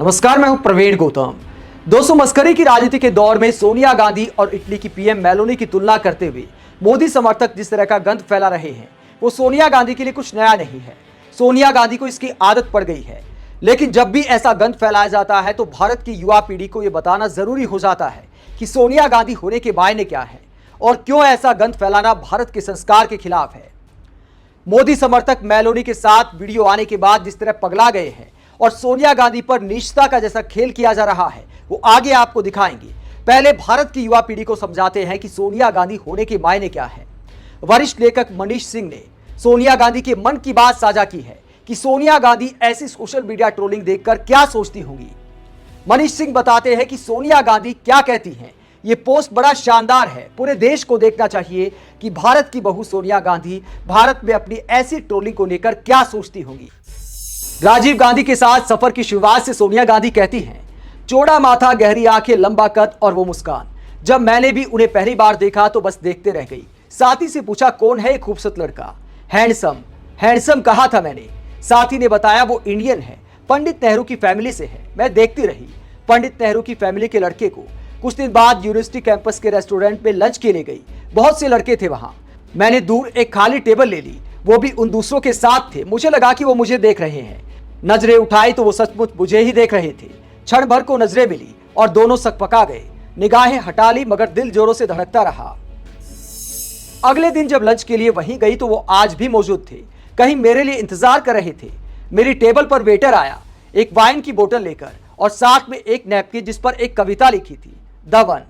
नमस्कार, मैं हूं प्रवीण गौतम। दोस्तों, मस्करी की राजनीति के दौर में सोनिया गांधी और इटली की पीएम मेलोनी की तुलना करते हुए मोदी समर्थक जिस तरह का गंध फैला रहे हैं, वो सोनिया गांधी के लिए कुछ नया नहीं है। सोनिया गांधी को इसकी आदत पड़ गई है। लेकिन जब भी ऐसा गंध फैलाया जाता है तो भारत की युवा पीढ़ी को यह बताना जरूरी हो जाता है कि सोनिया गांधी होने के मायने क्या है और क्यों ऐसा गंध फैलाना भारत के संस्कार के खिलाफ है। मोदी समर्थक मेलोनी के साथ वीडियो आने के बाद जिस तरह पगला गए हैं और सोनिया गांधी पर नीचता का जैसा खेल किया जा रहा है, वो आगे आपको दिखाएंगे। पहले भारत की युवा पीढ़ी को समझाते हैं कि सोनिया गांधी होने के मायने क्या है। वरिष्ठ लेखक मनीष सिंह ने सोनिया गांधी के मन की बात साझा की है कि सोनिया गांधी ऐसी सोशल मीडिया ट्रोलिंग देखकर क्या सोचती होंगी। मनीष सिंह बताते हैं कि सोनिया गांधी क्या कहती हैं। ये पोस्ट बड़ा शानदार है। पूरे देश को देखना चाहिए कि भारत की बहू सोनिया गांधी भारत में अपनी ऐसी ट्रोलिंग को लेकर क्या सोचती होंगी। राजीव गांधी के साथ सफर की शुरुआत से सोनिया गांधी कहती हैं, चौड़ा माथा, गहरी आंखें, लंबा कद और वो मुस्कान। जब मैंने भी उन्हें पहली बार देखा तो बस देखते रह गई। साथी से पूछा, कौन है ये खूबसूरत लड़का? हैंडसम। हैंडसम कहा था मैंने। साथी ने बताया वो इंडियन है, पंडित नेहरू की फैमिली से है। मैं देखती रही। पंडित नेहरू की फैमिली के लड़के को कुछ दिन बाद यूनिवर्सिटी कैंपस के रेस्टोरेंट में लंच के लिए गई। बहुत से लड़के थे वहां। मैंने दूर एक खाली टेबल ले ली, वो भी उन दूसरों के साथ थे। मुझे लगा कि वो मुझे देख रहे हैं। नजरें उठाई तो वो सचमुच मुझे ही देख रहे थे। क्षण भर को नजरें मिली और दोनों सकपका गए। निगाहें हटा ली मगर दिल जोरों से धड़कता रहा। अगले दिन जब लंच के लिए वहीं गई तो वो आज भी मौजूद थे। कहीं मेरे लिए इंतजार कर रहे थे। मेरी टेबल पर वेटर आया, एक वाइन की बोतल लेकर और साथ में एक नैपकिन जिस पर एक कविता लिखी थी, द वन।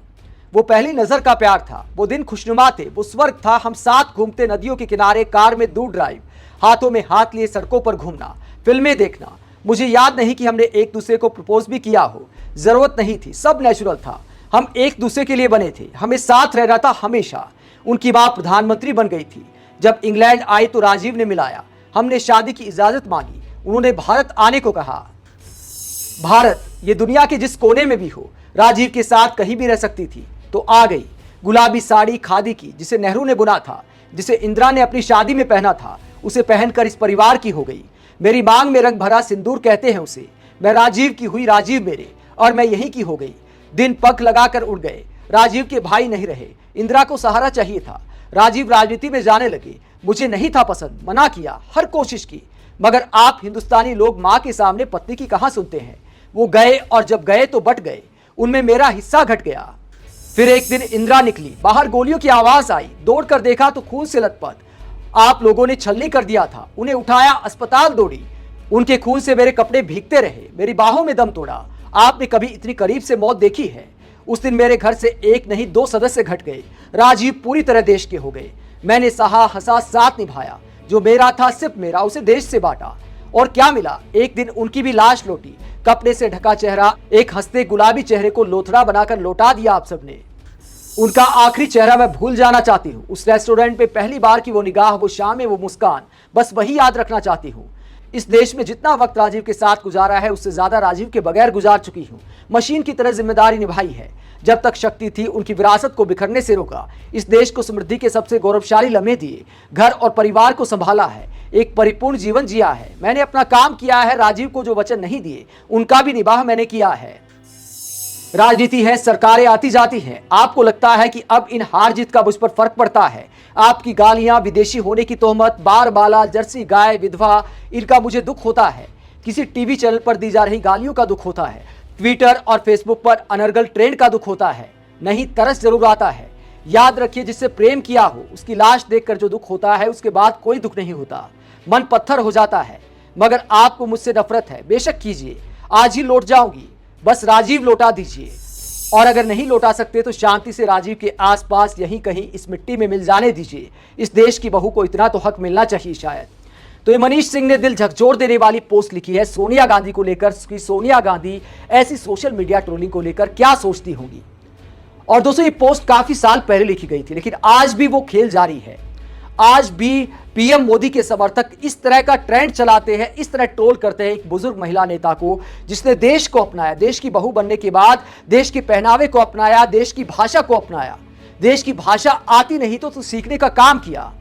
वो पहली नजर का प्यार था। वो दिन खुशनुमा थे, वो स्वर्ग था। हम साथ घूमते नदियों के किनारे, कार में दूर ड्राइव, हाथों में हाथ लिए सड़कों पर घूमना, फिल्में देखना। मुझे याद नहीं कि हमने एक दूसरे को प्रपोज भी किया हो। जरूरत नहीं थी, सब नेचुरल था। हम एक दूसरे के लिए बने थे। हमें साथ रहना था हमेशा। उनकी मां प्रधानमंत्री बन गई थी। जब इंग्लैंड आई तो राजीव ने मिलाया। हमने शादी की इजाजत मांगी। उन्होंने भारत आने को कहा। भारत, ये दुनिया के जिस कोने में भी हो, राजीव के साथ कहीं भी रह सकती थी तो आ गई। गुलाबी साड़ी खादी की, जिसे नेहरू ने बुना था, जिसे इंदिरा ने अपनी शादी में पहना था, उसे पहनकर इस परिवार की हो गई। मेरी मांग में रंग भरा सिंदूर कहते हैं उसे। मैं राजीव की हुई, राजीव मेरे, और मैं यहीं की हो गई। दिन पग लगाकर उड़ गए। राजीव के भाई नहीं रहे। इंदिरा को सहारा चाहिए था। राजीव राजनीति में जाने लगे। मुझे नहीं था पसंद, मना किया, हर कोशिश की, मगर आप हिंदुस्तानी लोग माँ के सामने पत्नी की कहाँ सुनते हैं। वो गए और जब गए तो बट गए। उनमें मेरा हिस्सा घट गया। फिर एक दिन इंदिरा निकली। बाहर गोलियों की आवाज आई। दौड़कर देखा तो खून से लथपथ। आप लोगों ने छलनी कर दिया था। उन्हें उठाया, अस्पताल दौड़ी। उनके खून से मेरे कपड़े भीगते रहे। मेरी बाहों में दम तोड़ा। आपने कभी इतनी करीब से मौत देखी है? उस दिन मेरे घर से एक नहीं 2 सदस्य घट गए। राजीव पूरी तरह देश के हो गए। मैंने सहा, हंसा, साथ निभाया। जो मेरा था सिर्फ मेरा, उसे देश से बांटा। और क्या मिला? एक दिन उनकी भी लाश लौटी। कपड़े से ढका चेहरा, एक हंसते गुलाबी चेहरे को लोथड़ा बनाकर लौटा दिया आप सबने। उनका आखिरी चेहरा मैं भूल जाना चाहती हूँ। उस रेस्टोरेंट पे पहली बार की वो निगाह, वो शामें, वो मुस्कान, बस वही याद रखना चाहती हूँ। इस देश में जितना वक्त राजीव के साथ गुजारा है, उससे ज्यादा राजीव के बगैर गुजार चुकी हूँ। मशीन की तरह जिम्मेदारी निभाई है। जब तक शक्ति थी उनकी विरासत को बिखरने से रोका। इस देश को समृद्धि के सबसे गौरवशाली लम्हे दिए। घर और परिवार को संभाला है। एक परिपूर्ण जीवन जिया है। मैंने अपना काम किया है। राजीव को जो वचन नहीं दिए उनका भी निबाह मैंने किया है। राजनीति है, सरकारें आती जाती हैं। आपको लगता है कि अब इन हार जीत का मुझ पर फर्क पड़ता है। आपकी गालियां, विदेशी होने की तोहमत, बार बाला, जर्सी गाय, विधवा, इनका मुझे दुख होता है। किसी टीवी चैनल पर दी जा रही गालियों का दुख होता है। ट्विटर और फेसबुक पर अनर्गल ट्रेंड का दुख होता है। नहीं, तरस जरूर आता है। याद रखिए, जिससे प्रेम किया हो उसकी लाश देखकर जो दुख होता है, उसके बाद कोई दुख नहीं होता। मन पत्थर हो जाता है। मगर आपको मुझसे नफरत है, बेशक कीजिए। आज ही लौट जाऊंगी, बस राजीव लौटा दीजिए। और अगर नहीं लौटा सकते तो शांति से राजीव के आसपास यहीं कहीं इस मिट्टी में मिल जाने दीजिए। इस देश की बहू को इतना तो हक मिलना चाहिए शायद। तो ये मनीष सिंह ने दिल झकझोर देने वाली पोस्ट लिखी है सोनिया गांधी को लेकर कि सोनिया गांधी ऐसी सोशल मीडिया ट्रोलिंग को लेकर क्या सोचती होंगी। और दोस्तों, ये पोस्ट काफी साल पहले लिखी गई थी, लेकिन आज भी वो खेल जारी है। आज भी पीएम मोदी के समर्थक इस तरह का ट्रेंड चलाते हैं, इस तरह ट्रोल करते हैं एक बुजुर्ग महिला नेता को जिसने देश को अपनाया। देश की बहू बनने के बाद देश के पहनावे को अपनाया, देश की भाषा को अपनाया। देश की भाषा आती नहीं तो सीखने का काम किया।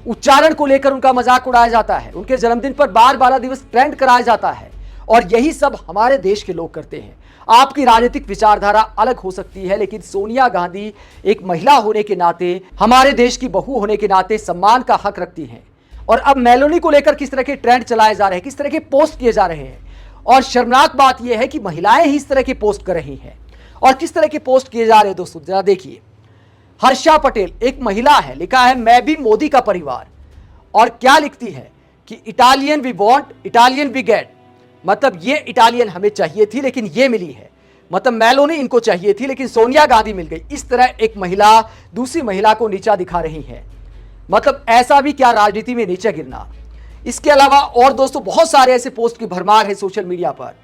उच्चारण को लेकर उनका मजाक उड़ाया जाता है। उनके जन्मदिन पर बाल बाला दिवस ट्रेंड कराया जाता है और यही सब हमारे देश के लोग करते हैं। आपकी राजनीतिक विचारधारा अलग हो सकती है, लेकिन सोनिया गांधी एक महिला होने के नाते, हमारे देश की बहू होने के नाते सम्मान का हक रखती हैं। और अब मेलोनी को लेकर किस तरह के ट्रेंड चलाए जा रहे हैं, किस तरह के पोस्ट किए जा रहे हैं, और शर्मनाक बात यह है कि महिलाएं ही इस तरह के पोस्ट कर रही हैं। और किस तरह के पोस्ट किए जा रहे हैं दोस्तों, जरा देखिए। हर्षा पटेल एक महिला है, लिखा है मैं भी मोदी का परिवार, और क्या लिखती है कि Italian we want, Italian we get, मतलब ये इटालियन हमें चाहिए थी लेकिन ये मिली है, मतलब मेलोनी इनको चाहिए थी लेकिन सोनिया गांधी मिल गई। इस तरह एक महिला दूसरी महिला को नीचा दिखा रही है, मतलब ऐसा भी क्या राजनीति में नीचे गिरना। इसके अलावा और दोस्तों बहुत सारे ऐसे पोस्ट की भरमार है सोशल मीडिया पर।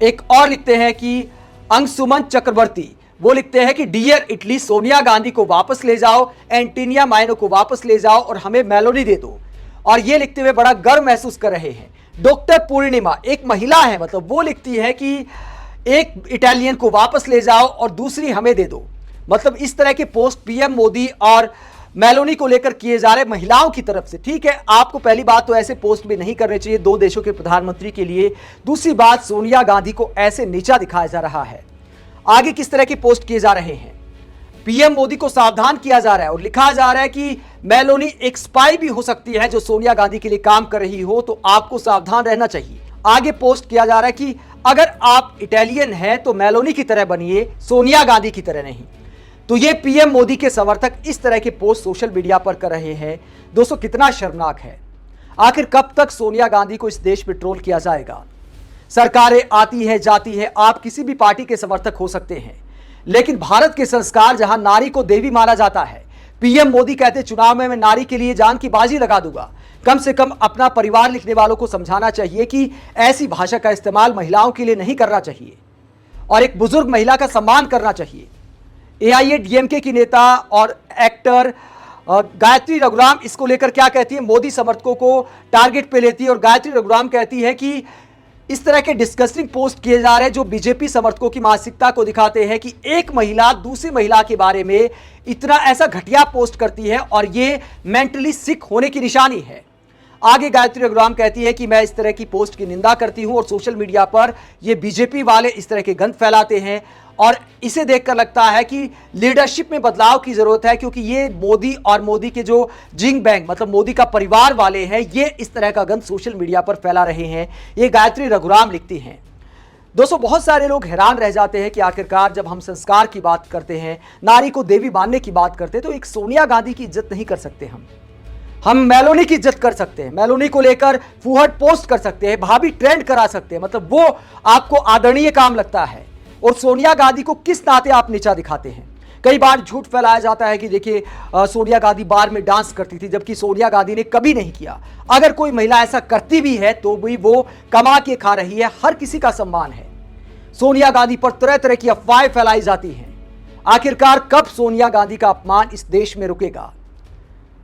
एक और लिखते हैं कि अंशुमन चक्रवर्ती, वो लिखते हैं कि डियर इटली, सोनिया गांधी को वापस ले जाओ, एंटीनिया माइनो को वापस ले जाओ और हमें मेलोनी दे दो। और ये लिखते हुए बड़ा गर्व महसूस कर रहे हैं। डॉक्टर पूर्णिमा एक महिला है, मतलब वो लिखती है कि एक इटालियन को वापस ले जाओ और दूसरी हमें दे दो। मतलब इस तरह के पोस्ट पीएम मोदी और मेलोनी को लेकर किए जा रहे महिलाओं की तरफ से। ठीक है, आपको पहली बात तो ऐसे पोस्ट भी नहीं करने चाहिए दो देशों के प्रधानमंत्री के लिए। दूसरी बात, सोनिया गांधी को ऐसे नीचा दिखाया जा रहा है। आगे किस तरह के पोस्ट किए जा रहे हैं, पीएम मोदी को सावधान किया जा रहा है और लिखा जा रहा है कि मेलोनी एक स्पाई भी हो सकती है जो सोनिया गांधी के लिए काम कर रही हो, तो आपको सावधान रहना चाहिए। आगे पोस्ट किया जा रहा है कि अगर आप इटालियन हैं तो मेलोनी की तरह बनिए, सोनिया गांधी की तरह नहीं। तो ये पीएम मोदी के समर्थक इस तरह के पोस्ट सोशल मीडिया पर कर रहे हैं। दोस्तों कितना शर्मनाक है। आखिर कब तक सोनिया गांधी को इस देश में ट्रोल किया जाएगा। सरकारें आती है जाती है, आप किसी भी पार्टी के समर्थक हो सकते हैं, लेकिन भारत के संस्कार जहां नारी को देवी माना जाता है, पीएम मोदी कहते चुनाव में मैं नारी के लिए जान की बाजी लगा दूंगा। कम से कम अपना परिवार लिखने वालों को समझाना चाहिए कि ऐसी भाषा का इस्तेमाल महिलाओं के लिए नहीं करना चाहिए और एक बुजुर्ग महिला का सम्मान करना चाहिए। एआईएडीएमके की नेता और एक्टर गायत्री रघुराम इसको लेकर क्या कहती है, मोदी समर्थकों को टारगेट पे लेती है। और गायत्री रघुराम कहती है कि इस तरह के डिस्कस्टिंग पोस्ट किए जा रहे हैं जो बीजेपी समर्थकों की मानसिकता को दिखाते हैं कि एक महिला दूसरी महिला के बारे में इतना ऐसा घटिया पोस्ट करती है और ये मेंटली सिक होने की निशानी है। आगे गायत्री रघुराम कहती है कि मैं इस तरह की पोस्ट की निंदा करती हूं और सोशल मीडिया पर ये बीजेपी वाले इस तरह के गंद फैलाते हैं और इसे देखकर लगता है कि लीडरशिप में बदलाव की जरूरत है, क्योंकि ये मोदी और मोदी के जो जिंग बैंग मतलब मोदी का परिवार वाले हैं, ये इस तरह का गंद सोशल मीडिया पर फैला रहे हैं। ये गायत्री रघुराम लिखती हैं। दोस्तों बहुत सारे लोग हैरान रह जाते हैं कि आखिरकार जब हम संस्कार की बात करते हैं, नारी को देवी मानने की बात करते हैं, तो एक सोनिया गांधी की इज्जत नहीं कर सकते हम मेलोनी की इज्जत कर सकते हैं, मेलोनी को लेकर फूहड़ पोस्ट कर सकते हैं, भाभी ट्रेंड करा सकते हैं, मतलब वो आपको आदरणीय काम लगता है। और सोनिया गांधी को किस नाते आप नीचा दिखाते हैं। कई बार झूठ फैलाया जाता है कि देखिए सोनिया गांधी बार में डांस करती थी, जबकि सोनिया गांधी ने कभी नहीं किया। अगर कोई महिला ऐसा करती भी है तो भी वो कमा के खा रही है, हर किसी का सम्मान है। सोनिया गांधी पर तरह तरह की अफवाहें फैलाई जाती हैं। आखिरकार कब सोनिया गांधी का अपमान इस देश में रुकेगा।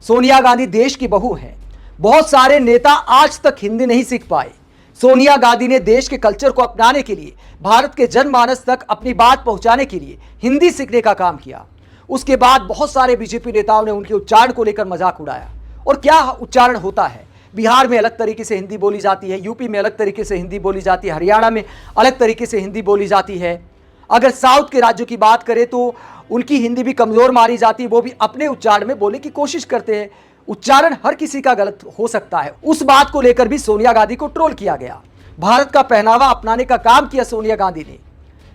सोनिया गांधी देश की बहू है। बहुत सारे नेता आज तक हिंदी नहीं सीख पाए। सोनिया गांधी ने देश के कल्चर को अपनाने के लिए, भारत के जनमानस तक अपनी बात पहुंचाने के लिए हिंदी सीखने का काम किया। उसके बाद बहुत सारे बीजेपी नेताओं ने उनके उच्चारण को लेकर मजाक उड़ाया। और क्या उच्चारण होता है, बिहार में अलग तरीके से हिंदी बोली जाती है, यूपी में अलग तरीके से हिंदी बोली जाती है, हरियाणा में अलग तरीके से हिंदी बोली जाती है। अगर साउथ के राज्यों की बात करें तो उनकी हिंदी भी कमजोर मारी जाती है, वो भी अपने उच्चारण में बोलने की कोशिश करते हैं। उच्चारण हर किसी का गलत हो सकता है। उस बात को लेकर भी सोनिया गांधी को ट्रोल किया गया। भारत का पहनावा अपनाने का काम किया सोनिया गांधी ने।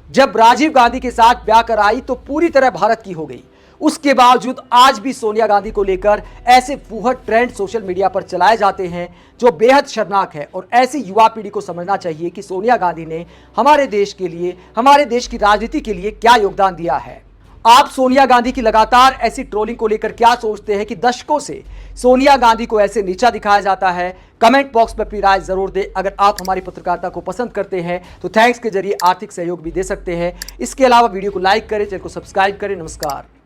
जब राजीव गांधी के साथ ब्याह कर आई तो पूरी तरह भारत की हो गई। उसके बावजूद आज भी सोनिया गांधी को लेकर ऐसे फूहड़ ट्रेंड सोशल मीडिया पर चलाए जाते हैं जो बेहद शर्मनाक है। और ऐसी युवा पीढ़ी को समझना चाहिए कि सोनिया गांधी ने हमारे देश के लिए, हमारे देश की राजनीति के लिए क्या योगदान दिया है। आप सोनिया गांधी की लगातार ऐसी ट्रोलिंग को लेकर क्या सोचते हैं कि दशकों से सोनिया गांधी को ऐसे नीचा दिखाया जाता है। कमेंट बॉक्स में अपनी राय जरूर दें। अगर आप हमारी पत्रकारिता को पसंद करते हैं तो थैंक्स के जरिए आर्थिक सहयोग भी दे सकते हैं। इसके अलावा वीडियो को लाइक करें, चैनल को सब्सक्राइब करें। नमस्कार।